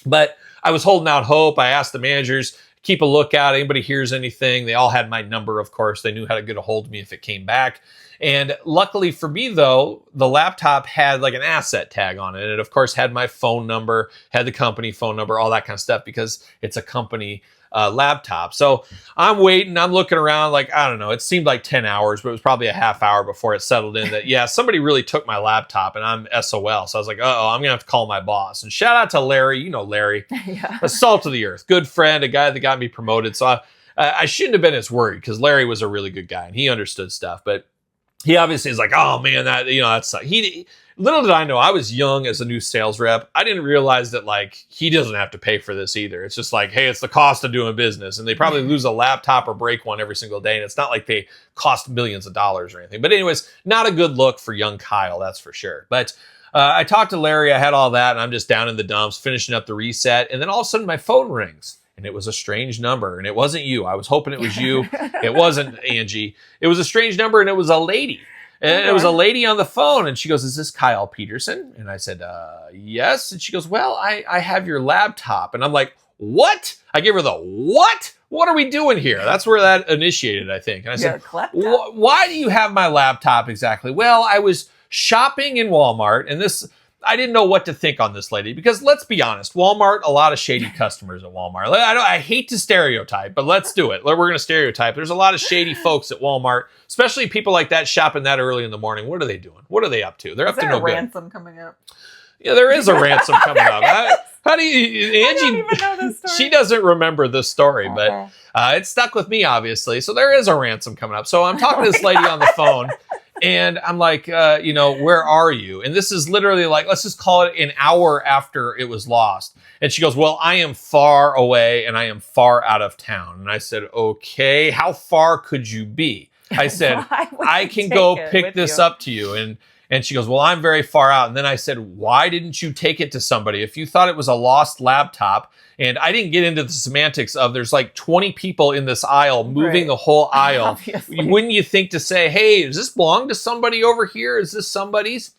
But I was holding out hope. I asked the managers, keep a lookout. Anybody hears anything? They all had my number, of course. They knew how to get a hold of me if it came back. And luckily for me, though, the laptop had like an asset tag on it. And it, of course, had my phone number, had the company phone number, all that kind of stuff, because it's a company laptop. So I'm waiting, I'm looking around like, I don't know, it seemed like 10 hours, but it was probably a half hour before it settled in that, somebody really took my laptop and I'm SOL. So I was like, I'm going to have to call my boss. And shout out to Larry, Larry, a salt of the earth, good friend, a guy that got me promoted. So I shouldn't have been as worried because Larry was a really good guy and he understood stuff. But he obviously is like, oh man, that's little did I know, I was young as a new sales rep. I didn't realize that like he doesn't have to pay for this either. It's just like, hey, it's the cost of doing business. And they probably lose a laptop or break one every single day. And it's not like they cost millions of dollars or anything. But anyways, not a good look for young Kyle, that's for sure. But I talked to Larry, I had all that, and I'm just down in the dumps, finishing up the reset. And then all of a sudden my phone rings. And it was a strange number. And it wasn't you. I was hoping it was you. It wasn't Angie. It was a strange number, and it was a lady. And it was a lady on the phone, and she goes, is this Kyle Peterson? And I said, yes. And she goes, well, I have your laptop. And I'm like, what? I gave her the what? What are we doing here? That's where that initiated, I think. And I said, why do you have my laptop exactly? Well, I was shopping in Walmart, and I didn't know what to think on this lady, because let's be honest, Walmart, a lot of shady customers at Walmart. I hate to stereotype, but let's do it. We're going to stereotype. There's a lot of shady folks at Walmart, especially people like that shopping that early in the morning. What are they doing? What are they up to? They're up to no good. Is there a ransom coming up? Yeah, there is a ransom coming up. How do you, Angie? I don't even know this story. She doesn't remember this story, but it stuck with me, obviously. So there is a ransom coming up. So I'm talking to this lady on the phone. And I'm like, where are you? And this is literally like, let's just call it an hour after it was lost. And she goes, well, I am far away and I am far out of town. And I said, okay, how far could you be? I said, I can go pick this up to you. And she goes, well, I'm very far out. And then I said, why didn't you take it to somebody? If you thought it was a lost laptop, and I didn't get into the semantics of there's like 20 people in this aisle moving the whole aisle. Obviously. Wouldn't you think to say, hey, does this belong to somebody over here? Is this somebody's?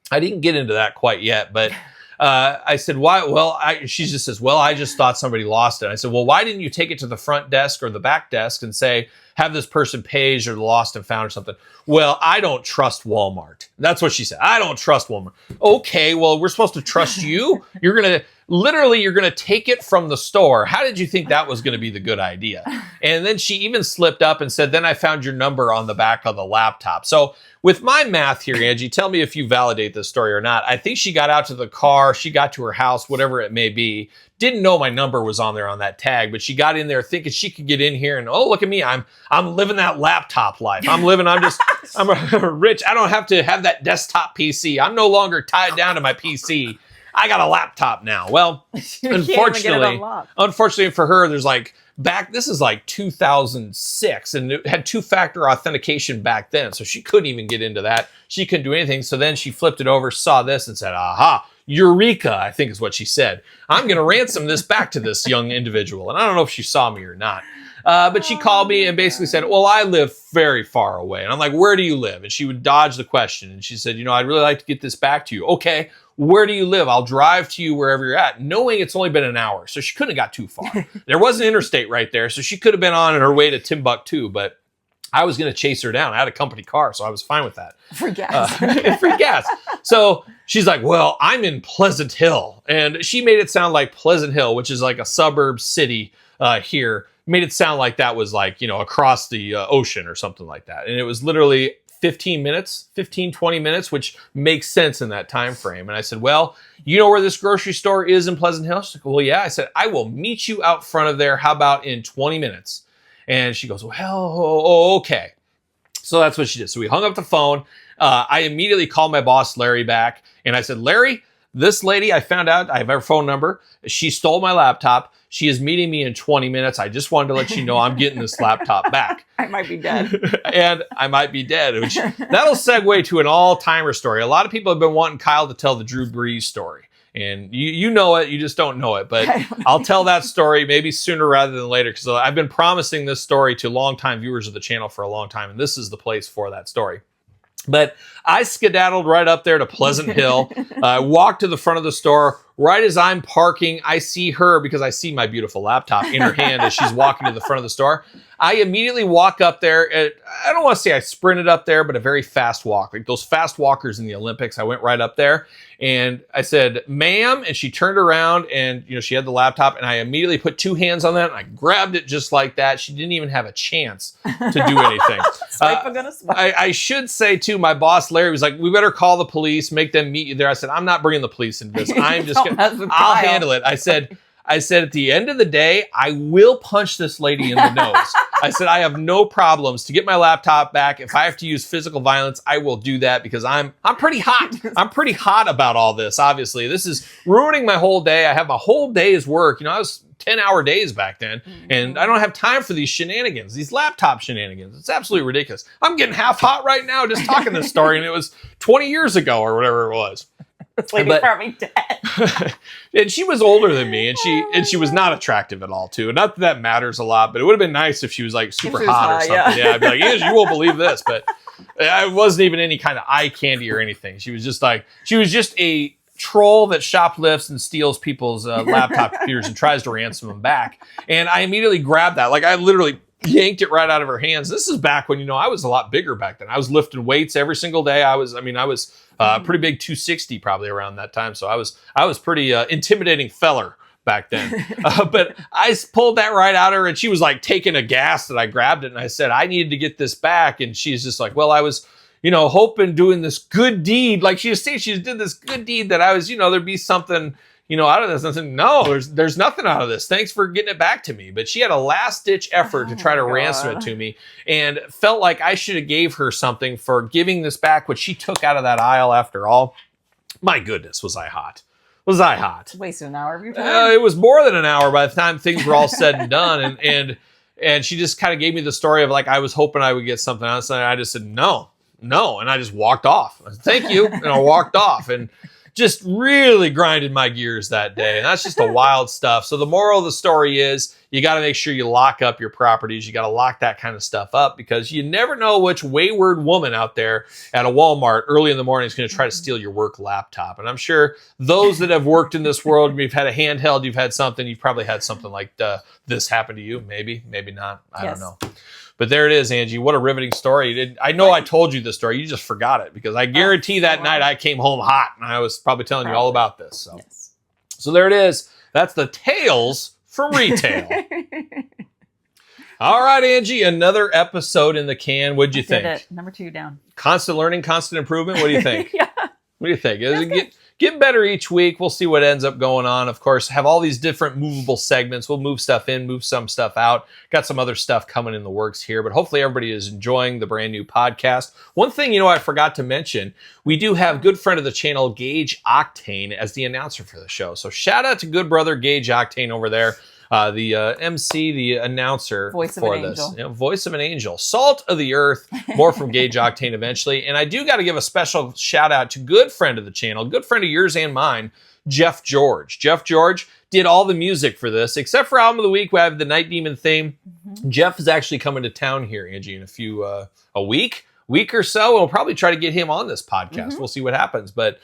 I didn't get into that quite yet, but I said, why? Well, she just says, well, I just thought somebody lost it. I said, well, why didn't you take it to the front desk or the back desk and say, have this person paged or lost and found or something? Well, I don't trust Walmart. That's what she said. I don't trust Walmart. Okay, well, we're supposed to trust you? You're going to take it from the store. How did you think that was going to be the good idea? And then she even slipped up and said, then I found your number on the back of the laptop. So with my math here, Angie, tell me if you validate this story or not. I think she got out to the car, she got to her house, whatever it may be. Didn't know my number was on there on that tag, but she got in there thinking she could get in here and, oh, look at me. I'm living that laptop life. I'm rich. I don't have to have that desktop PC. I'm no longer tied down to my PC. I got a laptop now. Well, unfortunately for her, there's like this is like 2006, and it had 2-factor authentication back then. So she couldn't even get into that. She couldn't do anything. So then she flipped it over, saw this and said, aha, Eureka, I think is what she said. I'm going to ransom this back to this young individual. And I don't know if she saw me or not. But she called me and basically said, well, I live very far away. And I'm like, where do you live? And she would dodge the question. And she said, I'd really like to get this back to you. Okay, where do you live? I'll drive to you wherever you're at, knowing it's only been an hour. So she couldn't have got too far. There was an interstate right there. So she could have been on her way to Timbuktu, but I was going to chase her down. I had a company car, so I was fine with that. Free gas. Free gas. So she's like, well, I'm in Pleasant Hill. And she made it sound like Pleasant Hill, which is like a suburb city here. Made it sound like that was like, across the ocean or something like that. And it was literally 20 minutes, which makes sense in that time frame. And I said, well, you know where this grocery store is in Pleasant Hill? She's like, well, yeah. I said, I will meet you out front of there. How about in 20 minutes? And she goes, well, okay. So that's what she did. So we hung up the phone. I immediately called my boss, Larry, back. And I said, Larry, this lady, I found out, I have her phone number. She stole my laptop. She is meeting me in 20 minutes. I just wanted to let you know I'm getting this laptop back. I might be dead. And I might be dead. Which, that'll segue to an all-timer story. A lot of people have been wanting Kyle to tell the Drew Brees story. And you know it, you just don't know it. But I'll tell that story maybe sooner rather than later, because I've been promising this story to longtime viewers of the channel for a long time. And this is the place for that story. But I skedaddled right up there to Pleasant Hill. I walked to the front of the store. Right as I'm parking, I see her, because I see my beautiful laptop in her hand as she's walking to the front of the store. I immediately walk up there. I don't want to say I sprinted up there, but a very fast walk. Like those fast walkers in the Olympics. I went right up there and I said, ma'am. And she turned around and, she had the laptop, and I immediately put 2 hands on that and I grabbed it just like that. She didn't even have a chance to do anything. I should say too, my boss, Larry, was like, we better call the police, make them meet you there. I said, I'm not bringing the police into this. I'm just I'll handle it. I said, at the end of the day, I will punch this lady in the nose. I said, I have no problems to get my laptop back. If I have to use physical violence, I will do that because I'm pretty hot. I'm pretty hot about all this, obviously. This is ruining my whole day. I have my whole day's work. You know, I was 10-hour days back then, and I don't have time for these shenanigans, these laptop shenanigans. It's absolutely ridiculous. I'm getting half hot right now just talking this story, and it was 20 years ago or whatever it was. This lady's probably dead. And she was older than me, and she was not attractive at all, too. Not that matters a lot, but it would have been nice if she was like super hot or something. Yeah, I'd be like, Angie, you won't believe this, but it wasn't even any kind of eye candy or anything. She was just a troll that shoplifts and steals people's laptop computers and tries to ransom them back. And I immediately grabbed that. Like I literally yanked it right out of her hands. This is back when, I was a lot bigger back then. I was lifting weights every single day. I was pretty big, 260 probably around that time. So I was pretty intimidating feller back then. But I pulled that right out of her, and she was like taking a gas that I grabbed it, and I said, I needed to get this back. And she's just like, well, I was hoping doing this good deed. Like she was saying, she did this good deed that I was, there'd be something, out of this. I said, no, there's nothing out of this. Thanks for getting it back to me. But she had a last ditch effort to try to ransom it to me, and felt like I should have gave her something for giving this back, what she took out of that aisle after all. My goodness, was I hot. Was I hot? Wasted an hour of your time. It was more than an hour by the time things were all said and done. And she just kind of gave me the story of like, I was hoping I would get something out. And I just said, no. And I just walked off. I said, thank you. And I walked off and just really grinded my gears that day. And that's just a wild stuff. So the moral of the story is you got to make sure you lock up your properties. You got to lock that kind of stuff up because you never know which wayward woman out there at a Walmart early in the morning is going to try to steal your work laptop. And I'm sure those that have worked in this world, you've had a handheld, you've had something, you've probably had something like this happen to you. Maybe not. I don't know. But there it is, Angie. What a riveting story. I know I told you this story. You just forgot it because I guarantee that night I came home hot and I was probably telling you all about this. So there it is. That's the tales from retail. All right, Angie, another episode in the can. What'd you think? Did it. Number 2 down. Constant learning, constant improvement. What do you think? Yeah. What do you think? Is it get better each week? We'll see what ends up going on. Of course, have all these different movable segments. We'll move stuff in, move some stuff out. Got some other stuff coming in the works here, but hopefully everybody is enjoying the brand new podcast. One thing, I forgot to mention, we do have good friend of the channel, Gage Octane, as the announcer for the show. So shout out to good brother Gage Octane over there. The MC, the announcer voice for of an this. angel. Voice of an angel. Salt of the earth. More from Gage Octane eventually. And I do got to give a special shout out to good friend of the channel, good friend of yours and mine, Jeff George. Jeff George did all the music for this, except for Album of the Week. We have the Night Demon theme. Jeff is actually coming to town here, Angie, in a week or so. We'll probably try to get him on this podcast. We'll see what happens. But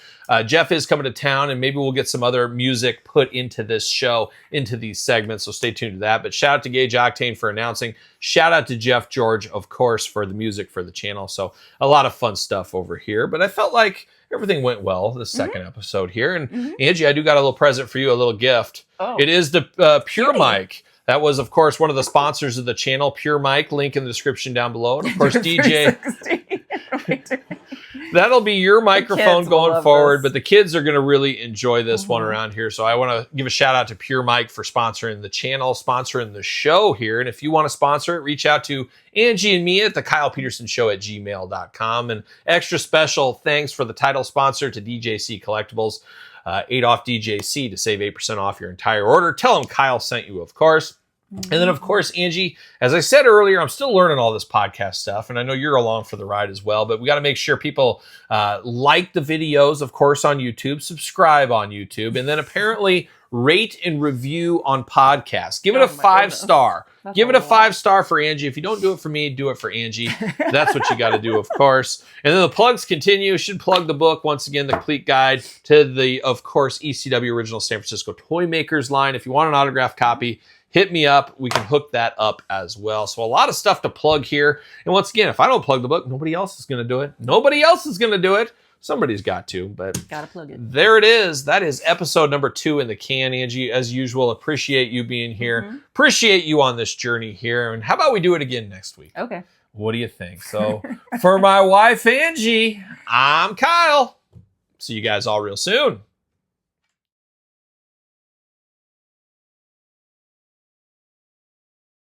Jeff is coming to town, and maybe we'll get some other music put into this show, into these segments. So stay tuned to that. But shout out to Gage Octane for announcing. Shout out to Jeff George, of course, for the music for the channel. So a lot of fun stuff over here. But I felt like everything went well this second episode here. And Angie, I do got a little present for you, a little gift. Oh. It is the Pure Mic. That was, of course, one of the sponsors of the channel, Pure Mic. Link in the description down below. And, of course, DJ. That'll be your microphone going forward, but the kids are going to really enjoy this one around here. So I want to give a shout out to Pure Mic for sponsoring the channel, sponsoring the show here. And if you want to sponsor it, reach out to Angie and me at the Kyle Peterson Show at gmail.com. And extra special thanks for the title sponsor to DJC Collectibles. 8 off DJC to save 8% off your entire order. Tell them Kyle sent you, of course. And then, of course, Angie, as I said earlier, I'm still learning all this podcast stuff, and I know you're along for the ride as well, but we got to make sure people like the videos, of course, on YouTube, subscribe on YouTube, and then apparently rate and review on podcasts. Give it a 5-star. Give it a 5-star for Angie. If you don't do it for me, do it for Angie. That's what you got to do, of course. And then the plugs continue. Should plug the book. Once again, the complete guide to the, of course, ECW Original San Francisco Toy Makers line. If you want an autographed copy, hit me up. We can hook that up as well. So a lot of stuff to plug here. And once again, if I don't plug the book, nobody else is going to do it. Nobody else is going to do it. Somebody's got to, but gotta plug it. There it is. That is episode number 2 in the can, Angie. As usual, appreciate you being here. Appreciate you on this journey here. And how about we do it again next week? Okay. What do you think? So for my wife, Angie, I'm Kyle. See you guys all real soon.